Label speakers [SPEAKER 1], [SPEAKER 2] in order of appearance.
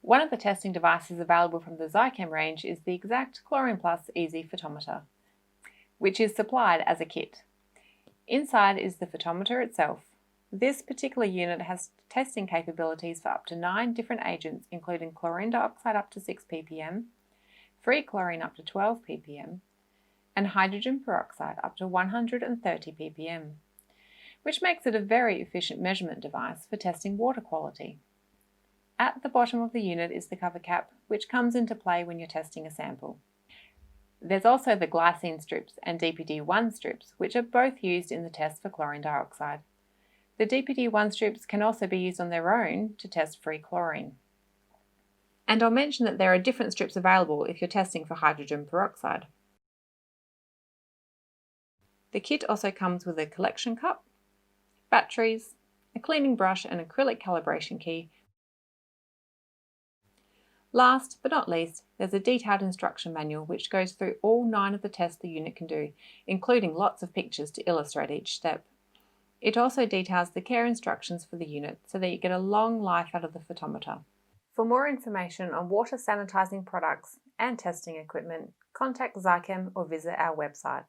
[SPEAKER 1] One of the testing devices available from the Zychem range is the Exact Chlorine Plus EZ Photometer, which is supplied as a kit. Inside is the photometer itself. This particular unit has testing capabilities for up to 9 different agents, including chlorine dioxide up to 6 ppm, free chlorine up to 12 ppm, and hydrogen peroxide up to 130 ppm, which makes it a very efficient measurement device for testing water quality. At the bottom of the unit is the cover cap, which comes into play when you're testing a sample. There's also the glycine strips and DPD-1 strips, which are both used in the test for chlorine dioxide. The DPD-1 strips can also be used on their own to test free chlorine. And I'll mention that there are different strips available if you're testing for hydrogen peroxide. The kit also comes with a collection cup, batteries, a cleaning brush and acrylic calibration key. Last but not least, there's a detailed instruction manual which goes through all 9 of the tests the unit can do, including lots of pictures to illustrate each step. It also details the care instructions for the unit so that you get a long life out of the photometer. For more information on water sanitizing products and testing equipment, contact Zychem or visit our website.